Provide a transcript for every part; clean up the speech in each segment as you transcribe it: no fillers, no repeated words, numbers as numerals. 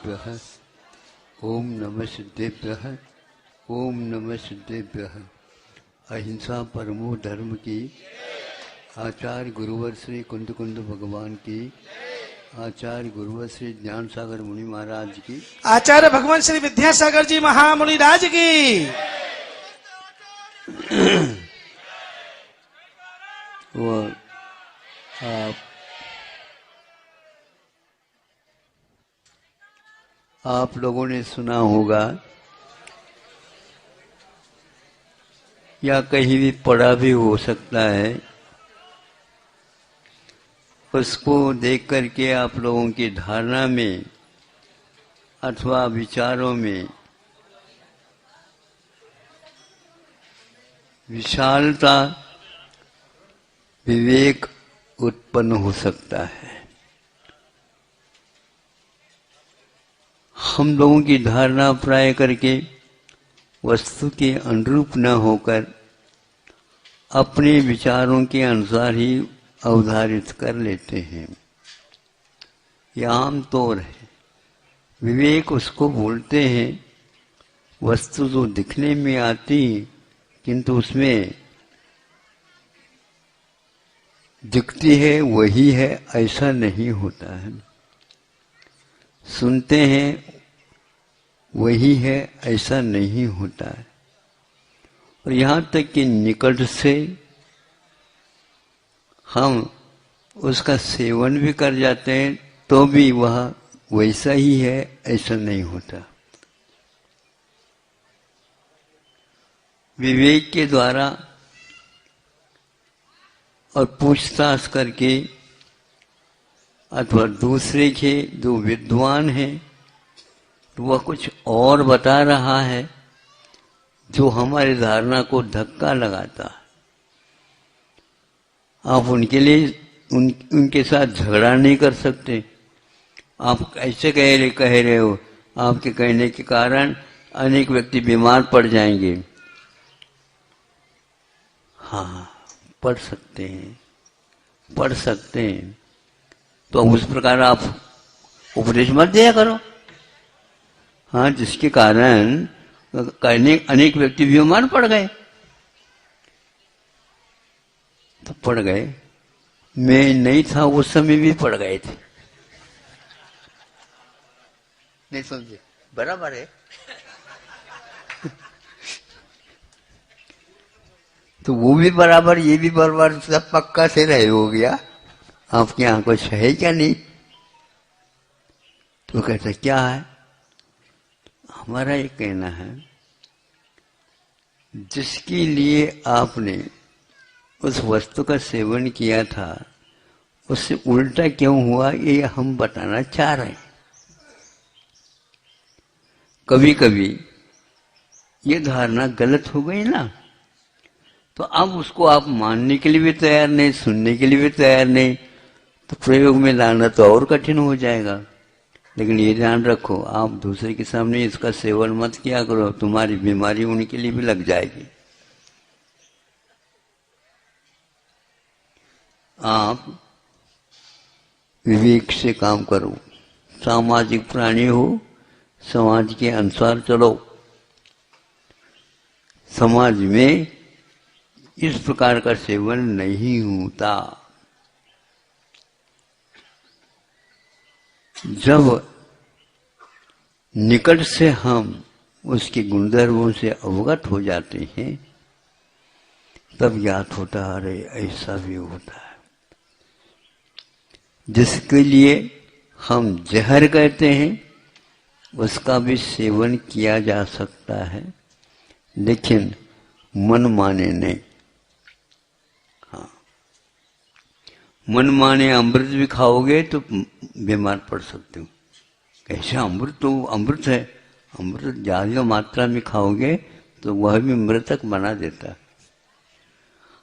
ओम नमः सिद्धेभ्यः। ओम नमः सिद्धेभ्यः। अहिंसा परमो धर्म की। आचार्य गुरुवर श्री कुंद कुंद भगवान की। आचार्य गुरुवर श्री ज्ञान सागर मुनि महाराज की। आचार्य भगवान श्री विद्यासागर जी महामुनि राज की। वो आप लोगों ने सुना होगा या कहीं भी पढ़ा भी हो सकता है, उसको देख करके आप लोगों की धारणा में अथवा विचारों में विशालता, विवेक उत्पन्न हो सकता है। हम लोगों की धारणा प्राय करके वस्तु के अनुरूप न होकर अपने विचारों के अनुसार ही अवधारित कर लेते हैं। यह आम तौर है। विवेक उसको बोलते हैं, वस्तु जो दिखने में आती किंतु उसमें दिखती है वही है, ऐसा नहीं होता है। सुनते हैं वही है, ऐसा नहीं होता है। और यहाँ तक कि निकट से हम उसका सेवन भी कर जाते हैं तो भी वह वैसा ही है, ऐसा नहीं होता। विवेक के द्वारा और पूछताछ करके अथवा दूसरे के जो विद्वान है तो वह कुछ और बता रहा है जो हमारी धारणा को धक्का लगाता है। आप उनके लिए उनके साथ झगड़ा नहीं कर सकते। आप ऐसे कह रहे हो, आपके कहने के कारण अनेक व्यक्ति बीमार पड़ जाएंगे। हाँ, पढ़ सकते हैं। तो उस प्रकार आप उपदेश मत दिया करो। हाँ, जिसके कारण अनेक व्यक्ति बीमार पड़ गए तो पड़ गए। मैं नहीं था उस समय भी पड़ गए थे। नहीं समझे? बराबर है। तो वो भी बराबर, ये भी बराबर, सब पक्का से रहे हो गया। आपके यहाँ कुछ है क्या नहीं? तो कहते क्या है? हमारा ये कहना है, जिसके लिए आपने उस वस्तु का सेवन किया था उससे उल्टा क्यों हुआ, ये हम बताना चाह रहे हैं। कभी कभी ये धारणा गलत हो गई ना, तो अब उसको आप मानने के लिए भी तैयार नहीं, सुनने के लिए भी तैयार नहीं, तो प्रयोग में लाना तो और कठिन हो जाएगा। लेकिन ये ध्यान रखो, आप दूसरे के सामने इसका सेवन मत किया करो, तुम्हारी बीमारी उनके लिए भी लग जाएगी। आप विवेक से काम करो। सामाजिक प्राणी हो, समाज के अनुसार चलो। समाज में इस प्रकार का सेवन नहीं होता। जब निकट से हम उसके गुणधर्मों से अवगत हो जाते हैं तब याद होता है, अरे ऐसा भी होता है। जिसके लिए हम जहर कहते हैं उसका भी सेवन किया जा सकता है, लेकिन मन माने नहीं। हाँ, मन माने अमृत भी खाओगे तो बीमार पड़ सकते हो। कैसे? अमृत तो अमृत है। अमृत ज्यादा मात्रा में खाओगे तो वह भी मृतक बना देता।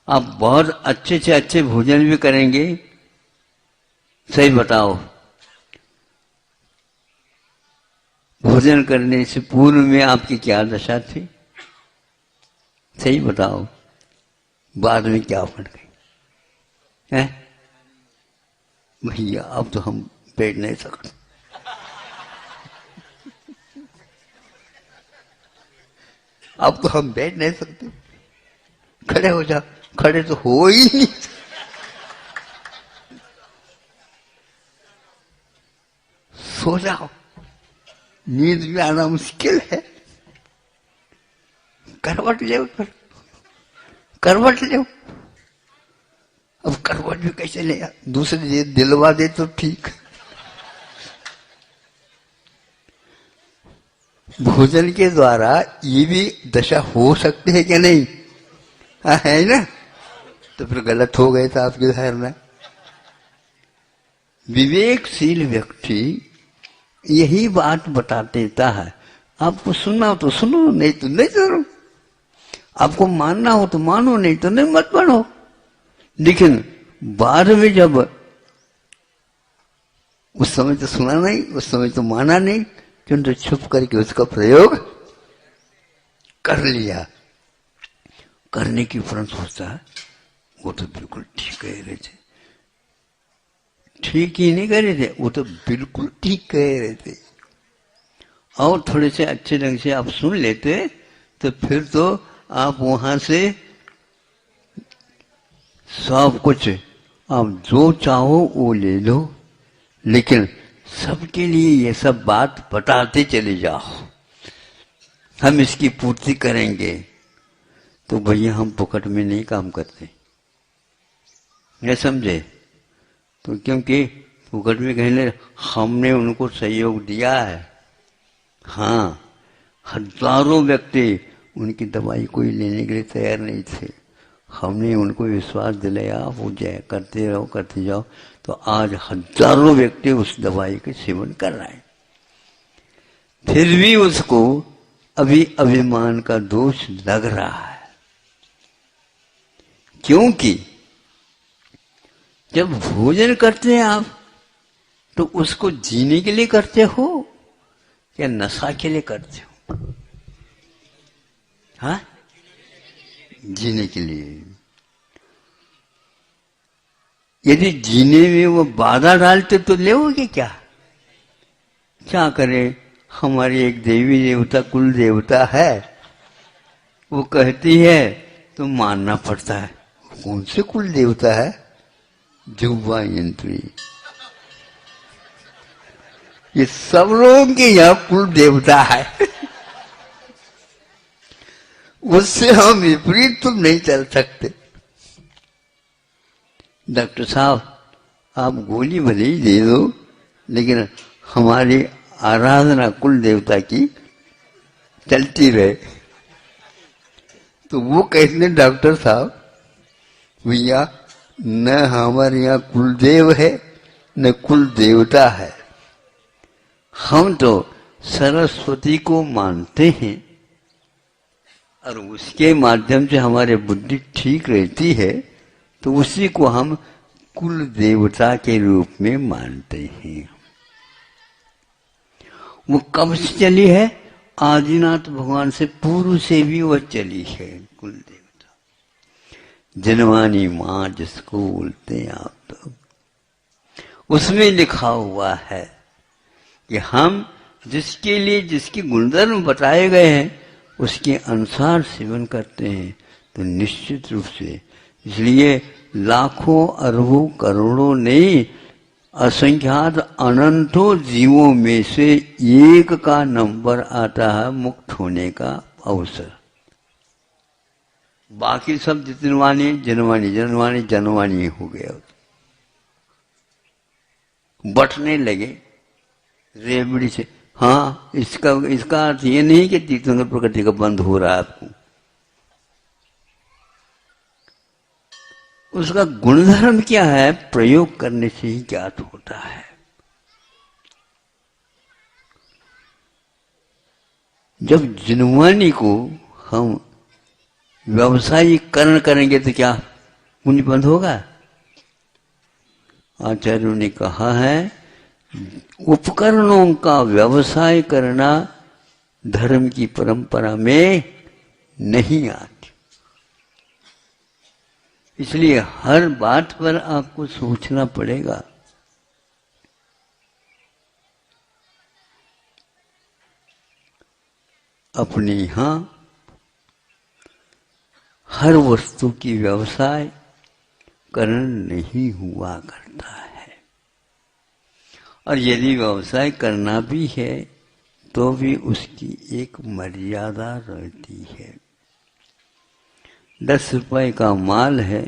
आप बहुत अच्छे से अच्छे भोजन भी करेंगे, सही बताओ, भोजन करने से पूर्व में आपकी क्या दशा थी? सही बताओ, बाद में क्या बन गई है? भैया अब तो हम बैठ नहीं सकते। अब तो हम बैठ नहीं सकते, खड़े हो जाओ, खड़े तो हो ही नहीं। सो जाओ, नींद भी आना मुश्किल है। करवट ले ऊपर, करवट ले। अब करवट भी कैसे ले, दूसरे दिलवा दे तो ठीक। भोजन के द्वारा ये भी दशा हो सकती है क्या नहीं? है ना? तो फिर गलत हो गए था आपकी धारणा। विवेकशील व्यक्ति यही बात बता देता है। आपको सुनना हो तो सुनो, नहीं तो नहीं सुनो। आपको मानना हो तो मानो, नहीं तो नहीं मत मानो। लेकिन बाद में जब उस समय तो सुना नहीं, उस समय तो माना नहीं, किंतु छुप करके उसका प्रयोग कर लिया। करने की फर्क होता है, वो तो बिल्कुल ठीक कह रहे थे। ठीक ही नहीं कह रहे थे, वो तो बिल्कुल ठीक कह रहे थे। और थोड़े से अच्छे ढंग से आप सुन लेते तो फिर तो आप वहां से सब कुछ आप जो चाहो वो ले लो। लेकिन सबके लिए ये सब बात बताते चले जाओ, हम इसकी पूर्ति करेंगे। तो भैया हम फुकट में नहीं काम करते, ये समझे? तो क्योंकि फुकट में कहने हमने उनको सहयोग दिया है। हाँ, हजारों व्यक्ति उनकी दवाई कोई लेने के लिए तैयार नहीं थे। हमने उनको विश्वास दिलाया, वो जय करते रहो, करते जाओ। तो आज हजारों व्यक्ति उस दवाई के सेवन कर रहे हैं। फिर भी उसको अभी अभिमान का दोष लग रहा है। क्योंकि जब भोजन करते हैं आप, तो उसको जीने के लिए करते हो या नशा के लिए करते हो? हाँ, जीने के लिए। यदि जीने में वो बाधा डालते तो लेओगे क्या? क्या करे? हमारी एक देवी देवता कुल देवता है, वो कहती है तो मानना पड़ता है। कौन से कुल देवता है? जुब्बा यंत्री। ये सब लोगों के यहाँ कुल देवता है। उससे हम विपरीत तो नहीं चल सकते। डॉक्टर साहब, आप गोली भले ही दे दो, लेकिन हमारी आराधना कुल देवता की चलती रहे। तो वो कहते हैं डॉक्टर साहब, भैया न हमारे यहाँ कुलदेव है न कुल देवता है, हम तो सरस्वती को मानते हैं और उसके माध्यम से हमारे बुद्धि ठीक रहती है, तो उसी को हम कुल देवता के रूप में मानते हैं। वो कब से चली है? आदिनाथ भगवान से पूर्व से भी वह चली है कुल देवता। जनवानी माँ जिसको बोलते हैं आप, तो उसमें लिखा हुआ है कि हम जिसके लिए जिसके गुणधर्म बताए गए हैं उसके अनुसार सेवन करते हैं, तो निश्चित रूप से। इसलिए लाखों अरबों करोड़ों नहीं, असंख्यात अनंतों जीवों में से एक का नंबर आता है मुक्त होने का अवसर। बाकी सब जितनवानी जनवानी जनवानी जनवानी हो गया, बटने लगे रेबड़ी से। हाँ, इसका अर्थ ये नहीं कि तीर्थंकर प्रकृति का बंद हो रहा है आपको। उसका गुणधर्म क्या है, प्रयोग करने से ही ज्ञात होता है। जब जिनवानी को हम व्यवसायीकरण करेंगे तो क्या पुण्य बंद होगा? आचार्यों ने कहा है, उपकरणों का व्यवसाय करना धर्म की परंपरा में नहीं आती। इसलिए हर बात पर आपको सोचना पड़ेगा। अपने यहाँ हर वस्तु की व्यवसाय करण नहीं हुआ करता है, और यदि व्यवसाय करना भी है तो भी उसकी एक मर्यादा रहती है। 10 रुपए का माल है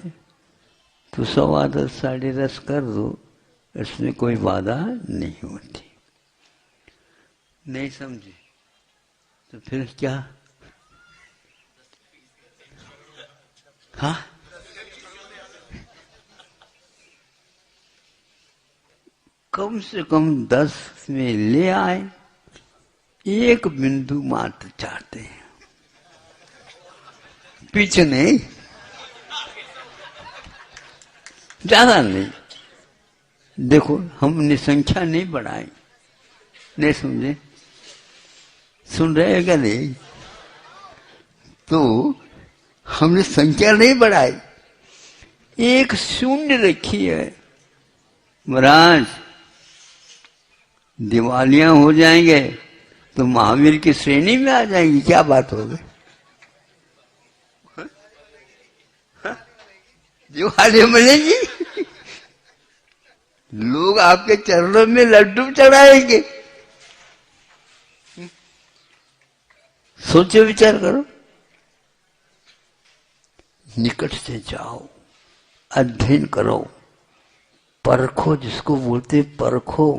तो 10.25 10.5 कर दो, इसमें कोई बाधा नहीं होती। नहीं समझे तो फिर क्या? हाँ, कम से कम 10 में ले आए, एक बिंदु मात्र चाहते हैं, पीछे नहीं, ज्यादा नहीं। देखो, हमने संख्या नहीं बढ़ाई, नहीं समझे? सुन रहे हैं क्या? नहीं तो हमने संख्या नहीं बढ़ाई, एक शून्य रखी है। महाराज, दिवालियां हो जाएंगे तो महावीर की श्रेणी में आ जाएंगी, क्या बात हो गई? दिवाली मिलेंगी, लोग आपके चरणों में लड्डू चढ़ाएंगे। सोचो, विचार करो। निकट से जाओ, अध्ययन करो, परखो, जिसको बोलते परखो।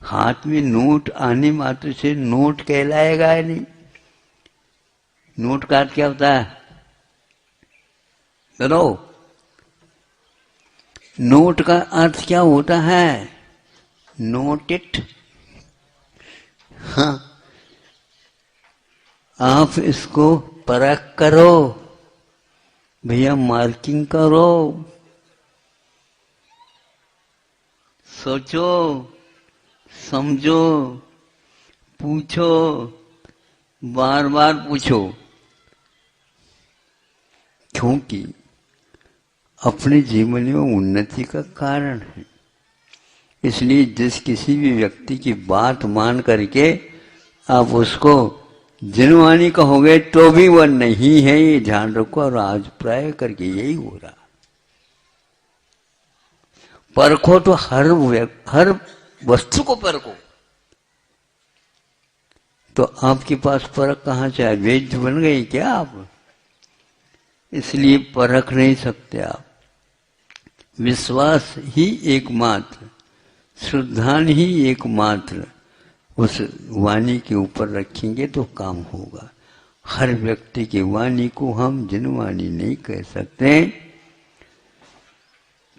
हाथ में नोट आने मात्र से नोट कहलाएगा है नहीं। नोट का अर्थ क्या होता है? बताओ, नोट का अर्थ क्या होता है? Note it. हाँ, आप इसको परख करो भैया, मार्किंग करो, सोचो, समझो, पूछो, बार बार पूछो, क्योंकि अपने जीवन में उन्नति का कारण है। इसलिए जिस किसी भी व्यक्ति की बात मान करके आप उसको जिनवानी कहोगे तो भी वह नहीं है, ये ध्यान रखो। और आज प्राय करके यही हो रहा। परखो तो हर वस्तु को परखो। तो आपके पास परख कहाँ से आए? वैद्य बन गए क्या आप? इसलिए परख नहीं सकते आप। विश्वास ही एकमात्र, श्रद्धान ही एकमात्र उस वाणी के ऊपर रखेंगे तो काम होगा। हर व्यक्ति की वाणी को हम जिनवाणी नहीं कह सकते,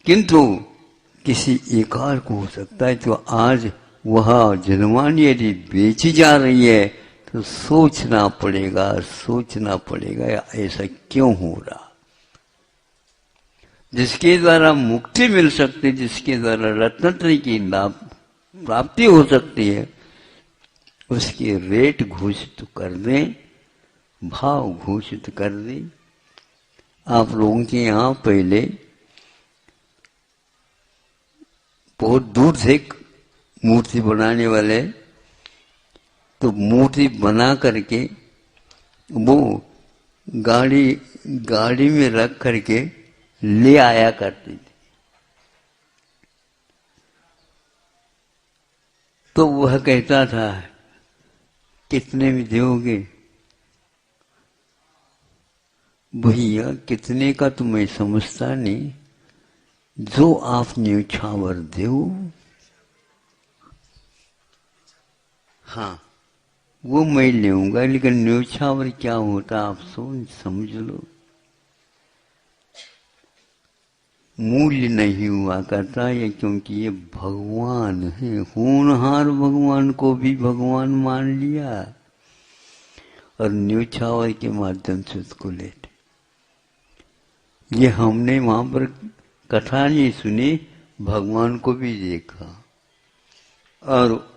किंतु किसी एकार को हो सकता है। तो आज वह जिनवाणी यदि बेची जा रही है तो सोचना पड़ेगा ऐसा क्यों हो रहा। जिसके द्वारा मुक्ति मिल सकती, जिसके द्वारा रत्नत्रय की लाभ प्राप्ति हो सकती है, उसके रेट घोषित कर दें, भाव घोषित कर दें। आप लोगों के यहाँ पहले बहुत दूर से मूर्ति बनाने वाले, तो मूर्ति बना करके वो गाड़ी में रख करके ले आया करती थी। तो वह कहता था, कितने में दोगे? भैया कितने का तो मैं समझता नहीं, जो आप न्यौछावर दो। हाँ, वो मैं लूंगा, लेकिन न्यौछावर क्या होता आप समझ लो। मूल्य नहीं हुआ करता है, क्योंकि ये भगवान है। होनहार भगवान को भी भगवान मान लिया और न्यौछावर के माध्यम से उसको लेते। ये हमने वहां पर कथा नहीं सुनी, भगवान को भी देखा और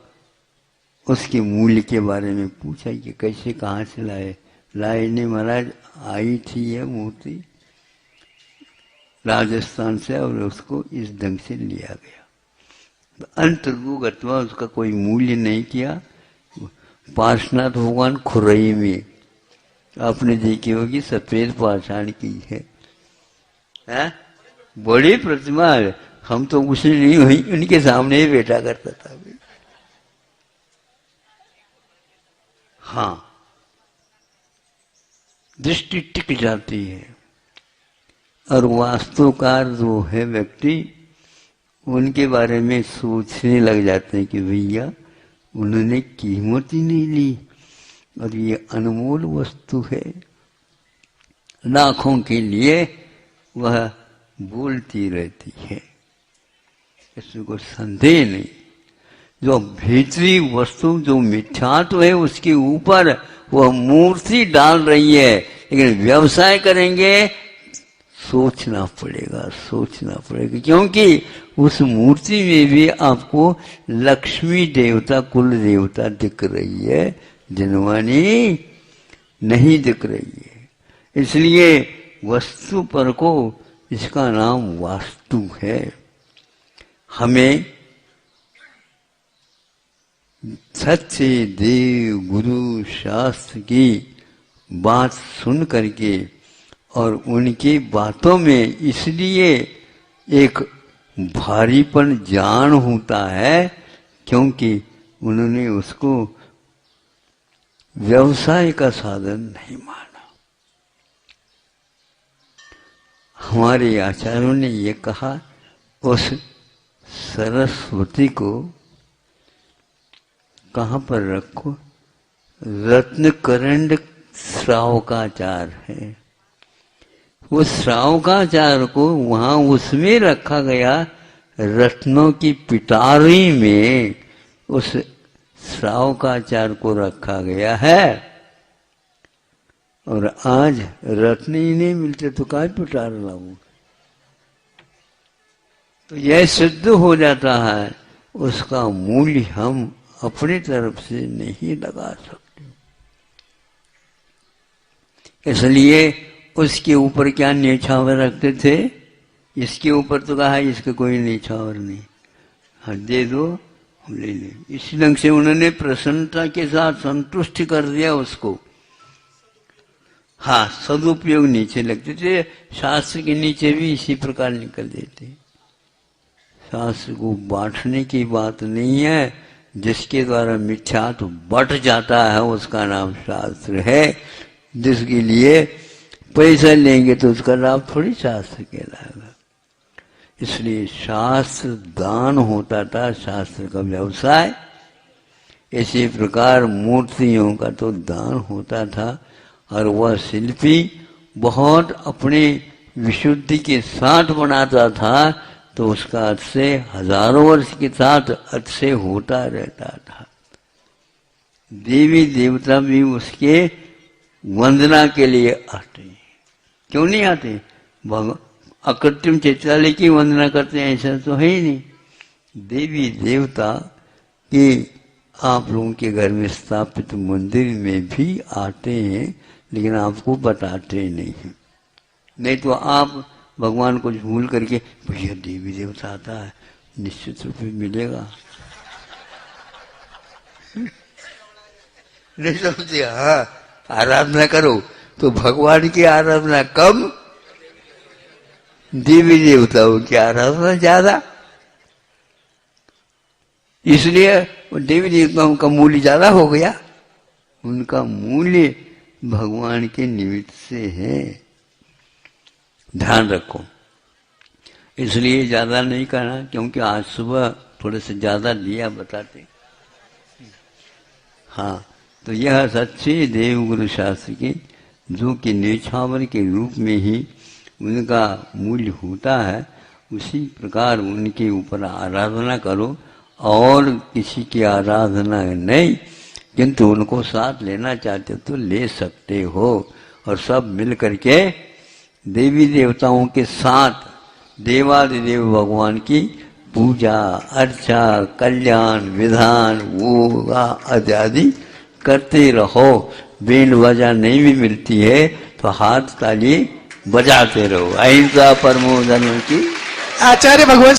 उसके मूल्य के बारे में पूछा कि कैसे, कहाँ से लाए ने महाराज, आई थी यह मूर्ति राजस्थान से और उसको इस ढंग से लिया गया। तो अंतर्गतवा उसका कोई मूल्य नहीं किया। पार्श्वनाथ भगवान खुरई में आपने देखी होगी सफेद पाषाण की है, बड़ी प्रतिमा है। हम तो कुछ नहीं हुई, उनके सामने ही बैठा करता था। हाँ, दृष्टि टिक जाती है। और वास्तुकार जो है व्यक्ति, उनके बारे में सोचने लग जाते हैं कि भैया उन्होंने कीमत ही नहीं ली और ये अनमोल वस्तु है, लाखों के लिए वह बोलती रहती है, इसमें कोई संदेह नहीं। जो भीतरी वस्तु जो मिथ्यात्व है उसके ऊपर वह मूर्ति डाल रही है, लेकिन व्यवसाय करेंगे सोचना पड़ेगा, सोचना पड़ेगा, क्योंकि उस मूर्ति में भी आपको लक्ष्मी देवता, कुल देवता दिख रही है, जनवानी नहीं दिख रही है। इसलिए वस्तु पर को इसका नाम वास्तु है। हमें सच्चे देव गुरु शास्त्र की बात सुन करके और उनकी बातों में इसलिए एक भारीपन जान होता है क्योंकि उन्होंने उसको व्यवसाय का साधन नहीं माना। हमारे आचार्यों ने ये कहा, उस सरस्वती को कहाँ पर रखो? रत्नकरंड श्रावकाचार है, उस श्रावकाचार को वहां उसमें रखा गया, रत्नों की पिटारी में उस श्रावकाचार को रखा गया है। और आज रत्न ही नहीं मिलते तो काय पिटार लाऊं? तो यह सिद्ध हो जाता है उसका मूल्य हम अपनी तरफ से नहीं लगा सकते। इसलिए उसके ऊपर क्या न्यौछावर रखते थे? इसके ऊपर तो कहा इसका कोई न्यौछावर नहीं, हाँ दे दो हम ले ले। इस ढंग से उन्होंने प्रसन्नता के साथ संतुष्ट कर दिया उसको। हाँ, सदुपयोग नीचे लगते थे, शास्त्र के नीचे भी इसी प्रकार निकल देते। शास्त्र को बांटने की बात नहीं है, जिसके द्वारा मिथ्यात्व बट जाता है उसका नाम शास्त्र है। जिसके लिए पैसा लेंगे तो उसका लाभ थोड़ी शास्त्र कहलाएगा। इसलिए शास्त्र दान होता था, शास्त्र का व्यवसाय। इसी प्रकार मूर्तियों का तो दान होता था और वह शिल्पी बहुत अपने विशुद्धि के साथ बनाता था, तो उसका अच्छे हजारों वर्ष के साथ अच्छे होता रहता था। देवी देवता भी उसके वंदना के लिए आते हैं। क्यों नहीं आते? अकृत्रिम चैत्रालय की वंदना करते हैं ऐसा तो है ही नहीं। देवी देवता के आप लोगों के घर में स्थापित मंदिर में भी आते हैं, लेकिन आपको बताते नहीं हैं। नहीं तो आप भगवान को भूल करके भैया देवी देवता आता है, निश्चित रूप में मिलेगा। नहीं समझते? हाँ, आराधना करो तो भगवान की आराधना कम, देवी देवताओं की आराधना ज्यादा। इसलिए देवी देवताओं का मूल्य ज्यादा हो गया। उनका मूल्य भगवान के निमित्त से है, ध्यान रखो। इसलिए ज्यादा नहीं करना, क्योंकि आज सुबह थोड़े से ज्यादा दिया बताते। हाँ, तो यह सच्चे देवगुरु शास्त्र की, जो कि न्यौछावर के रूप में ही उनका मूल्य होता है, उसी प्रकार उनके ऊपर आराधना करो। और किसी की आराधना नहीं, किंतु उनको साथ लेना चाहते तो ले सकते हो। और सब मिल करके देवी देवताओं के साथ देवादिदेव भगवान की पूजा अर्चा, कल्याण विधान वो आदि करते रहो। बेल बजा नहीं भी मिलती है तो हाथ ताली बजाते रहो। अहिंसा परमो धर्म की। आचार्य भगवत